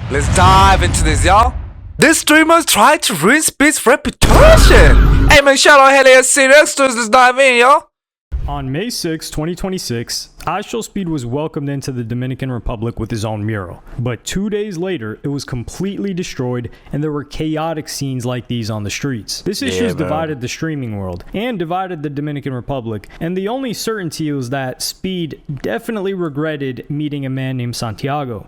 Let's dive into this, y'all. This streamer tried to ruin Speed's reputation. Hey man, shout out Helios Serious. Let's dive in, y'all. On May 6, 2026, iShowSpeed was welcomed into the Dominican Republic with his own mural. But 2 days later, it was completely destroyed and there were chaotic scenes like these on the streets. This issue divided the streaming world and divided the Dominican Republic, and the only certainty was that Speed definitely regretted meeting a man named Santiago.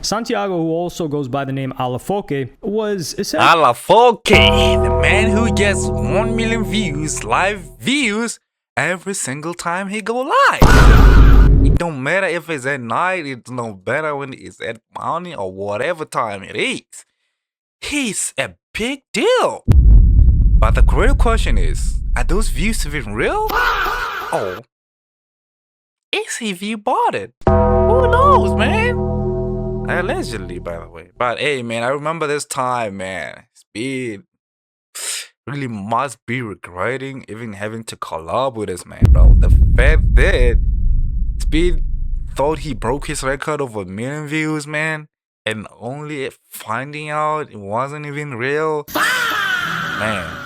Santiago, who also goes by the name Alefonke, was essentially Alefonke, the man who gets 1 million views, live views, every single time he go live. It don't matter if it's at night, it's no better when it's at morning or whatever time it is. He's a big deal. But the real question is, are those views even real? Oh, is he view botted? Who knows, man? Allegedly, by the way. But hey, man, I remember this time, man. Speed really must be regretting even having to collab with this man, bro. The fact that Speed thought he broke his record of 1 million views, man, and only finding out it wasn't even real, man.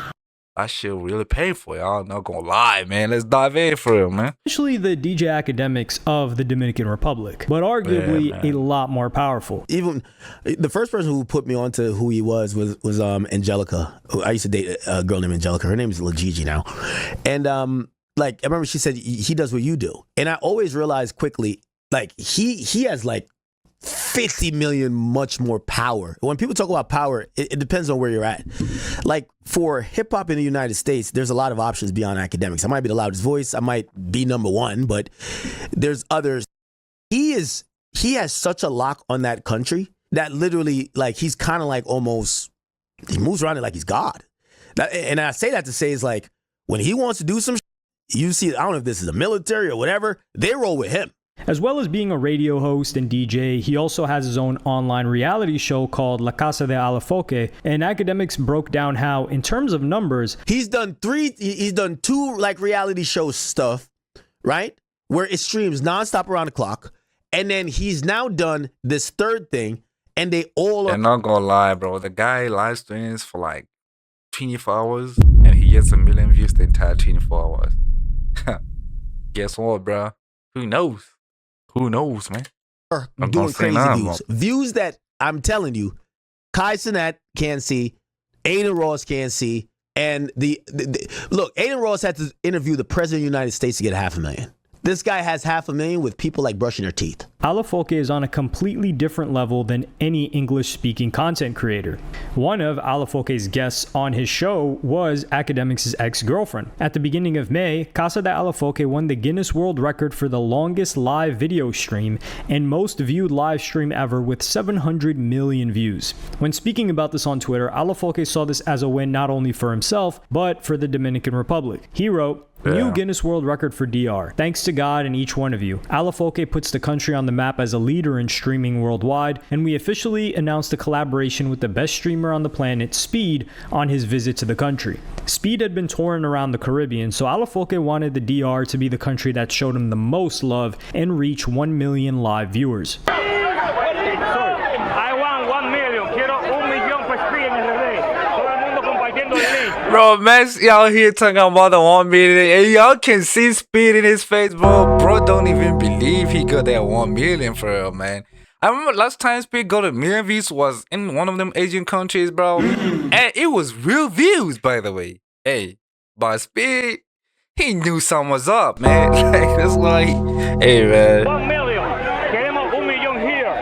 That shit really painful, y'all. Not gonna lie, man. Let's dive in for real, man. Actually the DJ academics of the Dominican Republic, but arguably a lot more powerful. Even the first person who put me onto who he was Angelica. I used to date a girl named Angelica. Her name is Lagigi now. And like I remember she said he does what you do. And I always realized quickly, like he has like 50 million much more power. When people talk about power, it depends on where you're at. Like for hip hop in the United States, there's a lot of options beyond academics. I might be the loudest voice, I might be #1, but there's others. He has such a lock on that country that literally, like, he's kind of like almost, he moves around it like he's God. And I say that to say is like, when he wants to do some shit, you see, I don't know if this is the military or whatever, they roll with him. As well as being a radio host and DJ, he also has his own online reality show called La Casa de Alefonke, and academics broke down how, in terms of numbers, he's done 2 like reality show stuff, right? Where it streams nonstop around the clock, and then he's now done this 3rd thing, and they all are. I'm not gonna lie, bro. The guy live streams for like 24 hours, and he gets 1 million views the entire 24 hours. Guess what, bro? Who knows? Who knows, man? Doing crazy views. Views that I'm telling you, Kai Cenat can't see, Aiden Ross can't see, and look, Aiden Ross had to interview the President of the United States to get 500,000. This guy has 500,000 with people like brushing their teeth. Alefonke is on a completely different level than any English-speaking content creator. One of Alefonke's guests on his show was Academics' ex-girlfriend. At the beginning of May, Casa de Alefonke won the Guinness World Record for the longest live video stream and most viewed live stream ever with 700 million views. When speaking about this on Twitter, Alefonke saw this as a win not only for himself, but for the Dominican Republic. He wrote, "New Guinness World Record for DR. Thanks to God and each one of you. Alefonke puts the country on the map as a leader in streaming worldwide, and we officially announced a collaboration with the best streamer on the planet, Speed, on his visit to the country." Speed had been touring around the Caribbean, so Alefonke wanted the DR to be the country that showed him the most love and reach 1 million live viewers. Bro, man's out here talking about the 1 million, and y'all can see Speed in his face, bro. Bro don't even believe he got that 1 million for real, man. I remember last time Speed got 1 million views was in one of them Asian countries, bro. And it was real views, by the way. Hey, but Speed, he knew something was up, man. Like, that's why, hey, man. 1 million. Queremos 1 million here.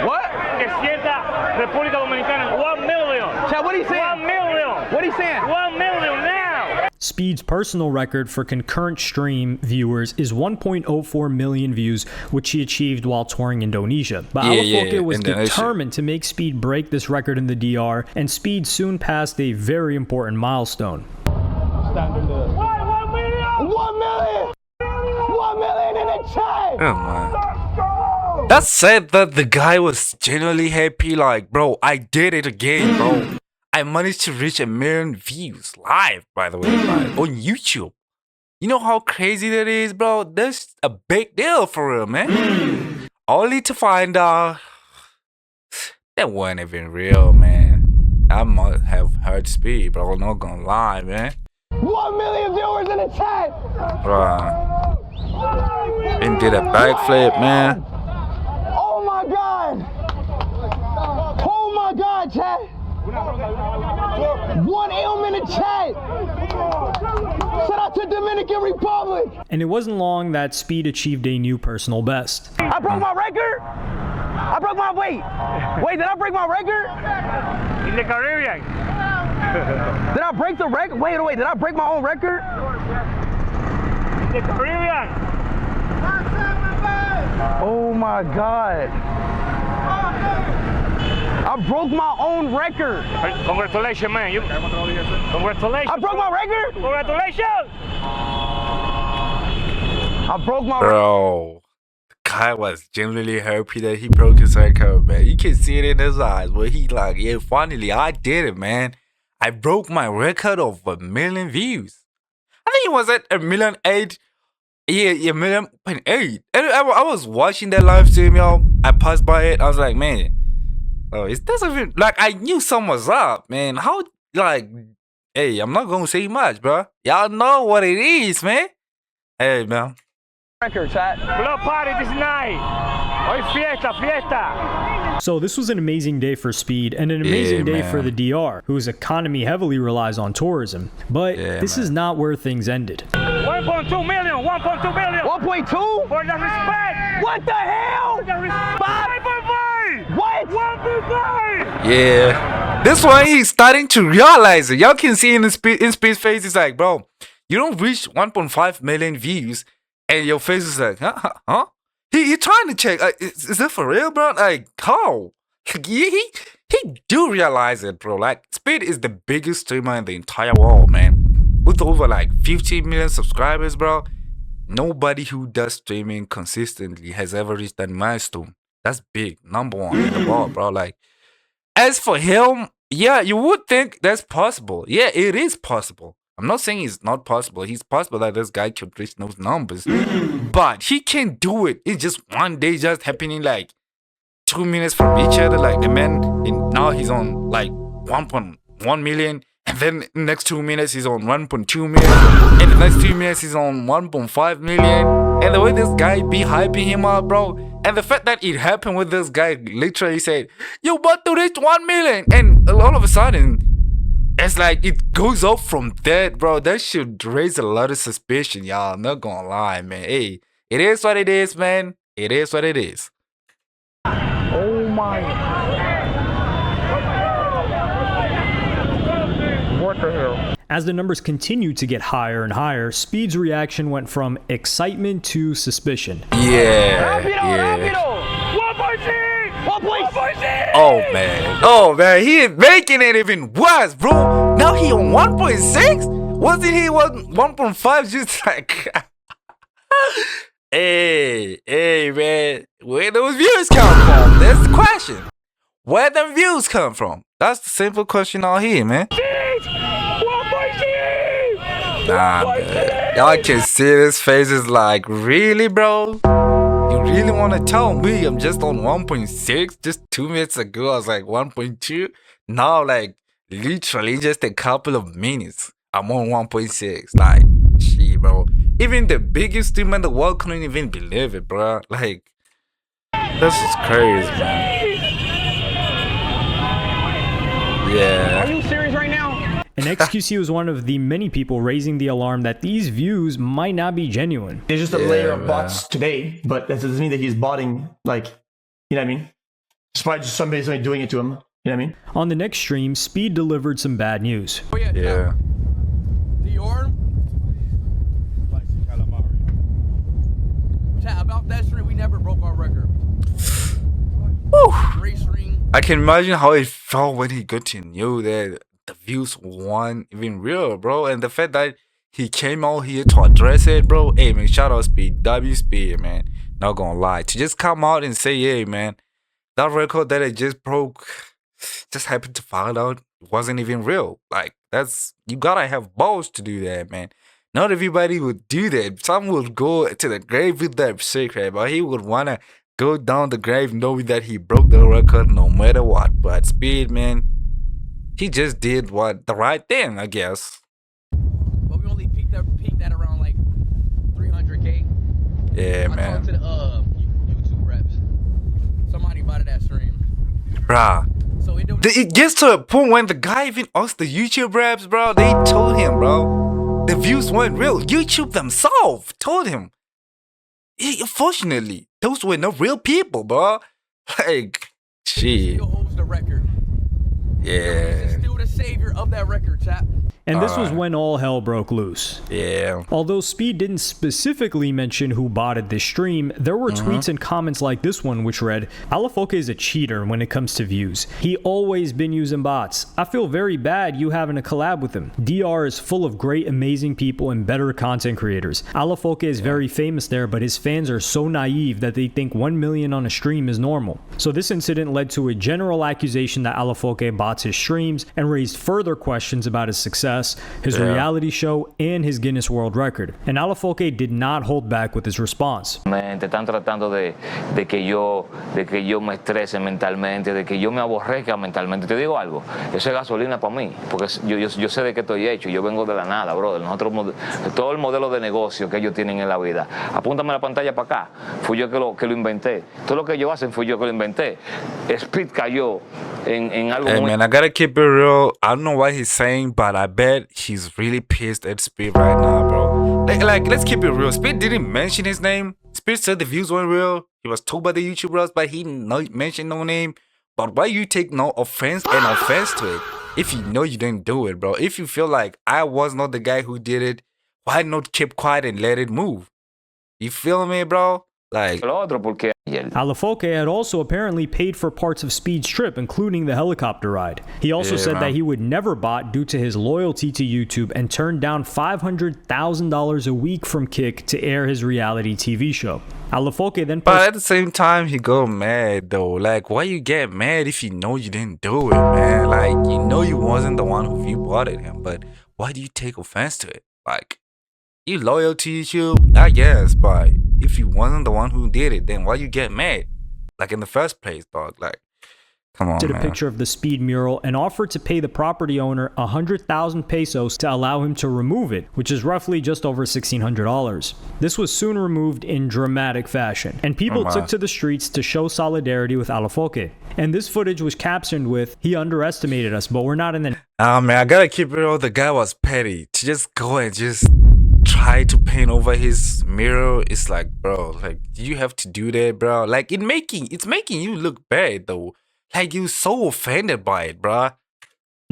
What? Que sienta República Dominicana. 1 million. Chad, what are you saying? 1 million. What are you saying? 1 million now. Speed's personal record for concurrent stream viewers is 1.04 million views, which he achieved while touring Indonesia. But Alefonke was determined to make Speed break this record in the DR, and Speed soon passed a very important milestone. 1 million. 1 million. 1 million in the chat. Oh, man. That said that the guy was genuinely happy, like, bro, I did it again, bro. I managed to reach 1 million views live, by the way, live on YouTube. You know how crazy that is, bro? That's a big deal for real, man. Only to find out That wasn't even real, man. I must have heard Speed, but I'm not gonna lie, man. 1 million viewers in the chat. Bruh. And did a backflip, man. Oh my God. Oh my God, chat. 1 M in the chat. Shout out to Dominican Republic. And it wasn't long that Speed achieved a new personal best. I broke my record. I broke my weight. Wait, did I break my record? In the Caribbean. Did I break the record? Wait, did I break my own record? In the Caribbean. Oh my God. I broke my own record. Congratulations, man. Congratulations. I broke my record? Congratulations. I broke my record. Bro. The guy was genuinely happy that he broke his record, man. You can see it in his eyes. But he like, yeah, finally, I did it, man. I broke my record of 1 million views. I think it was at 1,000,008. Yeah, 1,000,008. And I was watching that live stream, y'all. I passed by it. I was like, man, oh, it doesn't even, like, I knew something was up, man. How, like, hey, I'm not gonna say much, bro. Y'all know what it is, man. Hey, man. Record, chat. Blow party this night. Hoy fiesta, fiesta. So this was an amazing day for Speed and an amazing day for the DR, whose economy heavily relies on tourism. But this is not where things ended. 1.2 million, 1.2 million. 1.2? For the respect. What the hell? For the respect. 5.5. What? 1.5. Yeah. This one, he's starting to realize it. Y'all can see in Speed's face, it's like, bro, you don't reach 1.5 million views, and your face is like, huh? He trying to check. Is that for real, bro? Like, how? He do realize it, bro. Like, Speed is the biggest streamer in the entire world, man. With over like 15 million subscribers, bro. Nobody who does streaming consistently has ever reached that milestone. That's big. Number 1 in the world, bro. Like, as for him, yeah, you would think that's possible. Yeah, it is possible. I'm not saying it's not possible. It's possible that this guy could reach those numbers. But he can do it. It's just one day just happening like 2 minutes from each other. Like the man, now he's on like 1.1 million. And then the next 2 minutes he's on 1.2 million. And the next 2 minutes he's on 1.5 million. And the way this guy be hyping him up, bro. And the fact that it happened with this guy literally said, you about to reach 1 million. And all of a sudden, it's like it goes up from that, bro. That should raise a lot of suspicion, y'all. I'm not gonna lie, man. Hey, it is what it is, man. It is what it is. Oh my. What the hell? As the numbers continued to get higher and higher, Speed's reaction went from excitement to suspicion. Yeah. 1.6. Oh man, he is making it even worse, bro. Now he on 1.6? Wasn't he 1.5? Just like, hey, man, where those views come from? That's the question. Where them views come from? That's the simple question out here, man. 1.6. Nah, man. Y'all can see his face is like, really, bro? You really want to tell me I'm just on 1.6? Just 2 minutes ago, I was like 1.2. Now, like, literally just a couple of minutes, I'm on 1.6. Like, gee, bro. Even the biggest streamer in the world couldn't even believe it, bro. Like, this is crazy, man. Yeah. Are you serious right now? And XQC was one of the many people raising the alarm that these views might not be genuine. There's just a layer of bots today, but that doesn't mean that he's botting, like, you know what I mean? It's probably just somebody doing it to him, you know what I mean? On the next stream, Speed delivered some bad news. Yeah. Chat, about that stream, we never broke our record. Great stream. I can imagine how it felt when he got to know that the views weren't even real, bro. And the fact that he came out here to address it, bro. Hey, man, shout out Speed. W Speed, man. Not gonna lie. To just come out and say, hey, man, that record that I just broke, just happened to find out it wasn't even real. Like, that's, you gotta have balls to do that, man. Not everybody would do that. Some would go to the grave with their secret, but he would wanna go down the grave knowing that he broke the record no matter what. But Speed, man, he just did the right thing, I guess. But we only peaked at around like 300K. Yeah, I man. talked to the YouTube reps. Somebody bought that stream. Bruh. So It gets to a point when the guy even asked the YouTube reps, bro. They told him, bro, the views weren't real. YouTube themselves told him. Unfortunately, those were not real people, bro. Like, shit. still holds the record. Yeah. He's still the savior of that record, chap. And this was when all hell broke loose. Yeah. Although Speed didn't specifically mention who botted this stream, there were tweets and comments like this one which read, Alefonke is a cheater when it comes to views. He always been using bots. I feel very bad you having a collab with him. DR is full of great, amazing people and better content creators. Alefonke is very famous there, but his fans are so naive that they think 1 million on a stream is normal. So this incident led to a general accusation that Alefonke bots his streams and raised further questions about his success, his reality show, and his Guinness World Record. And Alefonke did not hold back with his response. Te están tratando de que yo me estrese mentalmente, de que yo me aborrezca mentalmente. Te digo algo, eso es gasolina para mí, porque yo sé de qué estoy hecho, yo vengo de la nada, brother. Nosotros, todo el modelo de negocio que ellos tienen en la vida, apúntame la pantalla para acá, fui yo que lo inventé. Todo lo que ellos hacen fui yo que lo inventé. Speed cayó en algo Hey, muy... man, I gotta keep it real. I don't know what he's saying, but I bet he's really pissed at Speed right now, bro. Like, let's keep it real. Speed didn't mention his name. Speed said the views weren't real. He was told by the YouTubers, but he didn't mention no name. But why you take no offense to it? If you know you didn't do it, bro. If you feel like I was not the guy who did it, why not keep quiet and let it move? You feel me, bro? Like, Alefonke had also apparently paid for parts of Speed's trip, including the helicopter ride. He also said that he would never bot due to his loyalty to YouTube and turned down $500,000 a week from Kick to air his reality TV show. Alefonke then but at the same time, he go mad though. Like, why you get mad if you know you didn't do it, man? Like, you know you wasn't the one who viewbotted him, but why do you take offense to it? Like, you loyal to YouTube, I guess, but if you wasn't the one who did it, then why you get mad? Like, in the first place, dog. Like, come on, did a man. picture of the Speed mural and offered to pay the property owner 100,000 pesos to allow him to remove it, which is roughly just over $1,600. This was soon removed in dramatic fashion, and people took to the streets to show solidarity with Alefonke. And this footage was captioned with, "He underestimated us, but we're not in the..." Man, I gotta keep it real. The guy was petty. To just go and just try to paint over his mirror, it's like, bro, like, you have to do that, bro. Like, it's making you look bad though. Like, you so offended by it, bro.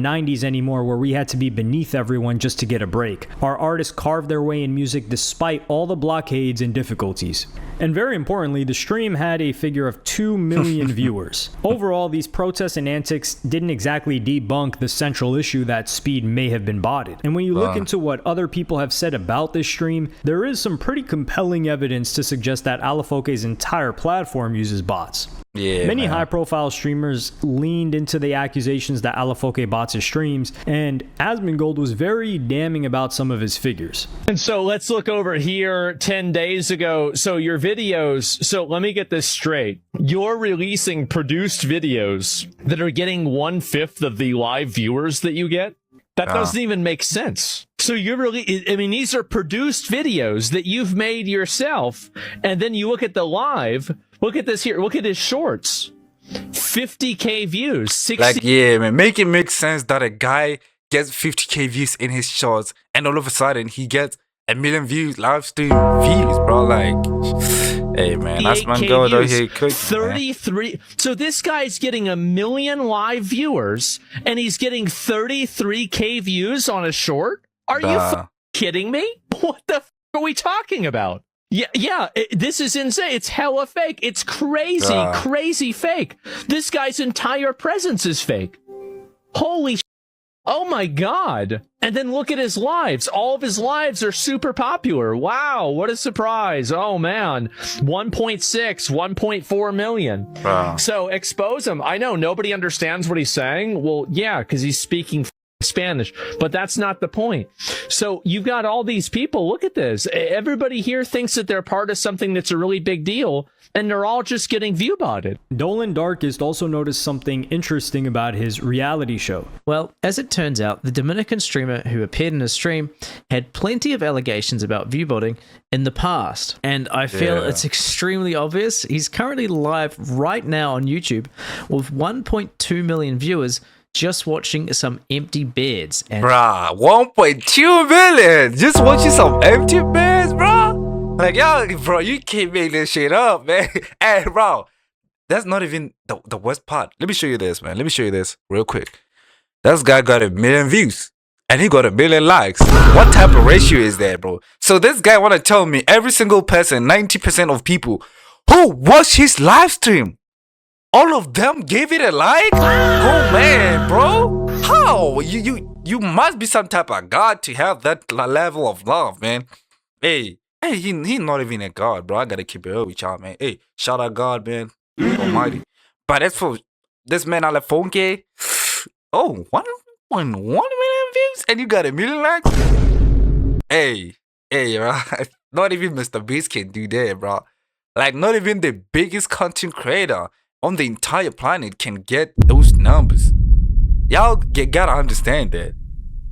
90s anymore, where we had to be beneath everyone just to get a break. Our artists carved their way in music despite all the blockades and difficulties. And very importantly, the stream had a figure of 2 million viewers. Overall, these protests and antics didn't exactly debunk the central issue that Speed may have been botted. And when you look into what other people have said about this stream, there is some pretty compelling evidence to suggest that Alefonke's entire platform uses bots. Yeah, many high-profile streamers leaned into the accusations that Alefonke bots his streams, and Asmongold was very damning about some of his figures. And so let's look over here 10 days ago. So your videos, so let me get this straight. You're releasing produced videos that are getting 1/5 of the live viewers that you get? That doesn't even make sense. So you're really, I mean, these are produced videos that you've made yourself, and then you look at the live. Look at this here. Look at his shorts. 50K views. 60. Like, yeah, man. Make it make sense that a guy gets 50K views in his shorts, and all of a sudden he gets 1 million views, live stream views, bro. Like, hey, man, that's my goal though. Here, 33. Man. So this guy's getting 1 million live viewers, and he's getting 33K views on a short. Are you kidding me? What the are we talking about? Yeah, this is insane. It's hella fake. It's crazy, crazy fake. This guy's entire presence is fake. Holy oh my God. And then look at his lives. All of his lives are super popular. Wow, what a surprise. Oh man, 1.6, 1.4 million. So expose him. I know nobody understands what he's saying. Well, yeah, because he's speaking Spanish, but that's not the point. So you've got all these people. Look at this. Everybody here thinks that they're part of something that's a really big deal, and they're all just getting view botted. Dolan Darkest also noticed something interesting about his reality show. Well, as it turns out, the Dominican streamer who appeared in his stream had plenty of allegations about viewbotting in the past, and I feel it's extremely obvious. He's currently live right now on YouTube with 1.2 million viewers just watching some empty beds. And bruh, 1.2 million just watching some empty beds, bruh. Like, yo, bro, you can't make this shit up, man. Hey, bro, that's not even the worst part. Let me show you this, man. Let me show you this real quick. This guy got 1 million views and he got 1 million likes. What type of ratio is that, bro? So this guy want to tell me every single person, 90% of people who watch his live stream, all of them gave it a like? Oh man, bro. How? You must be some type of god to have that level of love, man. Hey, he not even a god, bro. I gotta keep it real with y'all, man. Hey, shout out God, man. Almighty. But as for this man Alefonke, oh, 1.1 million views and you got 1 million likes? Hey, bro. Not even Mr. Beast can do that, bro. Like, not even the biggest content creator on the entire planet can get those numbers. Y'all gotta understand that.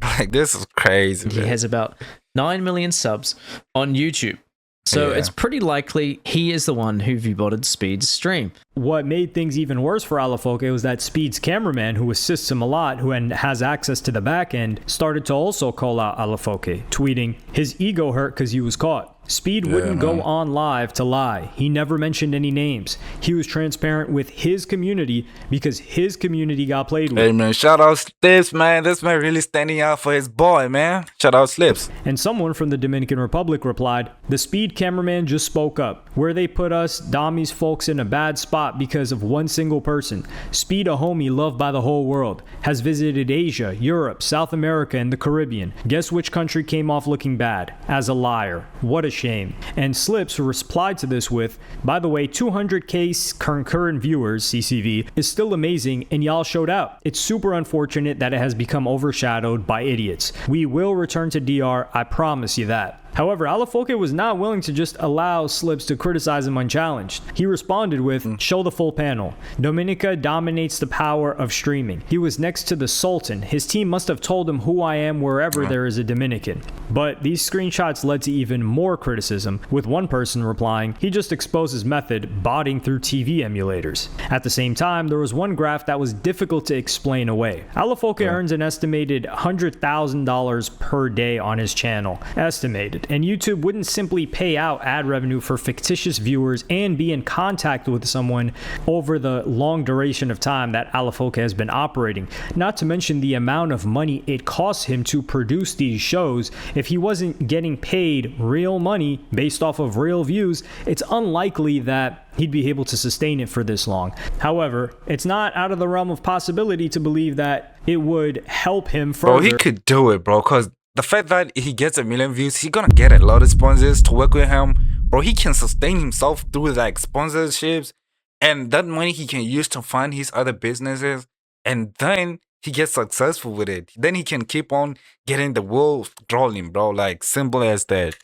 Like, this is crazy, man. He has about 9 million subs on YouTube. So it's pretty likely he is the one who viewbotted Speed's stream. What made things even worse for Alefonke was that Speed's cameraman, who assists him a lot, who has access to the back end, started to also call out Alefonke, tweeting, "His ego hurt because he was caught. Speed wouldn't go on live to lie. He never mentioned any names. He was transparent with his community because his community got played with." Hey man, shout out Slips, man. This man really standing out for his boy, man. Shout out Slips. And someone from the Dominican Republic replied, "The Speed cameraman just spoke up. Where they put us, Dami's folks, in a bad spot because of one single person. Speed, a homie loved by the whole world, has visited Asia, Europe, South America, and the Caribbean. Guess which country came off looking bad? As a liar. What a shame." And Slips replied to this with, "By the way, 200k concurrent viewers, CCV, is still amazing and y'all showed out. It's super unfortunate that it has become overshadowed by idiots. We will return to DR, I promise you that." However, Alefonke was not willing to just allow Slips to criticize him unchallenged. He responded with, "Show the full panel. Dominica dominates the power of streaming. He was next to the Sultan. His team must have told him who I am wherever there is a Dominican." But these screenshots led to even more criticism, with one person replying, "He just exposed his method, botting through TV emulators." At the same time, there was one graph that was difficult to explain away. Alefonke earns an estimated $100,000 per day on his channel. Estimated. And YouTube wouldn't simply pay out ad revenue for fictitious viewers and be in contact with someone over the long duration of time that Alefonke has been operating. Not to mention the amount of money it costs him to produce these shows. If he wasn't getting paid real money based off of real views, it's unlikely that he'd be able to sustain it for this long. However, it's not out of the realm of possibility to believe that it would help him further. Bro, he could do it, bro, because the fact that he gets 1 million views, he's gonna get a lot of sponsors to work with him. Bro, he can sustain himself through like sponsorships, and that money he can use to fund his other businesses, and then he gets successful with it. Then he can keep on getting the world rolling, bro. Like, simple as that.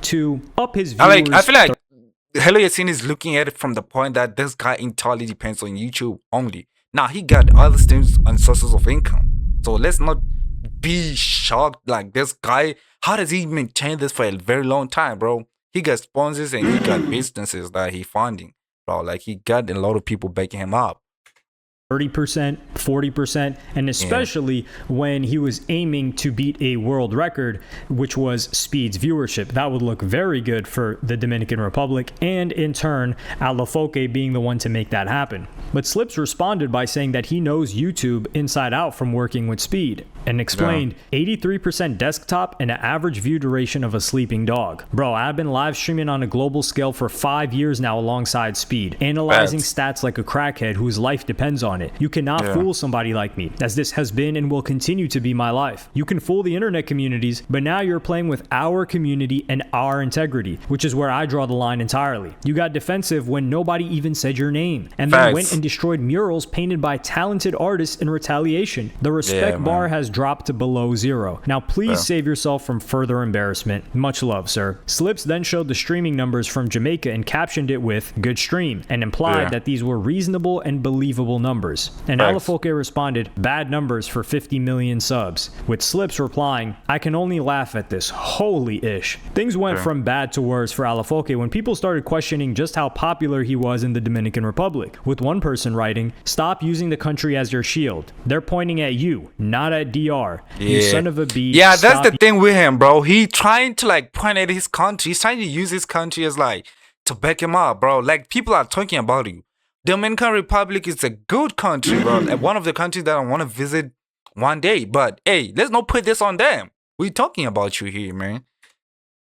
To up his viewers. I feel like Hello Yasin is looking at it from the point that this guy entirely depends on YouTube only. Now, he got other streams and sources of income. So let's not be shocked like this guy. How does he maintain this for a very long time, bro? He got sponsors and he got businesses that he funding, bro. Like, he got a lot of people backing him up. 30%, 40%, and especially when he was aiming to beat a world record, which was Speed's viewership. That would look very good for the Dominican Republic, and in turn, Alefonke being the one to make that happen. But Slips responded by saying that he knows YouTube inside out from working with Speed, and explained 83% desktop and an average view duration of a sleeping dog. Bro, I've been live streaming on a global scale for 5 years now alongside Speed, analyzing stats like a crackhead whose life depends on on it. You cannot fool somebody like me, as this has been and will continue to be my life. You can fool the internet communities, but now you're playing with our community and our integrity, which is where I draw the line entirely. You got defensive when nobody even said your name, and then went and destroyed murals painted by talented artists in retaliation. The respect bar has dropped to below zero. Now please save yourself from further embarrassment. Much love, sir. Slips then showed the streaming numbers from Jamaica and captioned it with "good stream" and implied that these were reasonable and believable numbers. And Alefonke responded, "bad numbers for 50 million subs," with Slips replying, "I can only laugh at this, holy ish." Things went from bad to worse for Alefonke when people started questioning just how popular he was in the Dominican Republic, with one person writing, "Stop using the country as your shield. They're pointing at you, not at DR. You son of a b." Yeah, that's the thing with him, bro. He trying to like point at his country. He's trying to use his country as like to back him up, bro. Like people are talking about you. Dominican Republic is a good country, bro. Like, one of the countries that I want to visit one day. But hey, let's not put this on them. We're talking about you here, man.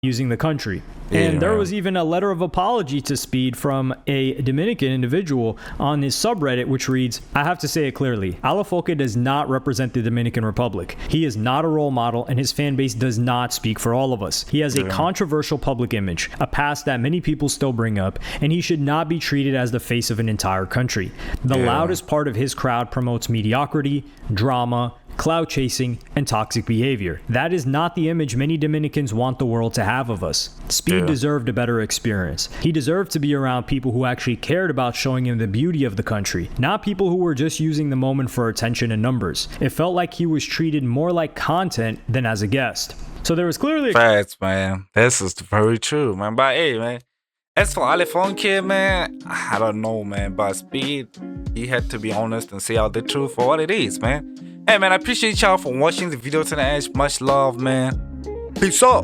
Using the country. And there was even a letter of apology to Speed from a Dominican individual on his subreddit, which reads, "I have to say it clearly, Alefonke does not represent the Dominican Republic. He is not a role model, and his fan base does not speak for all of us. He has a controversial public image, a past that many people still bring up, and he should not be treated as the face of an entire country. The loudest part of his crowd promotes mediocrity, drama, clout chasing, and toxic behavior. That is not the image many Dominicans want the world to have of us. Speed deserved a better experience. He deserved to be around people who actually cared about showing him the beauty of the country, not people who were just using the moment for attention and numbers. It felt like he was treated more like content than as a guest." So there was clearly facts, man. This is very true, man. But hey, man, as for Alefonke, man, I don't know, man. But Speed, he had to be honest and say out the truth for what it is, man. Hey, man, I appreciate y'all for watching the video to the end. Much love, man. Peace out.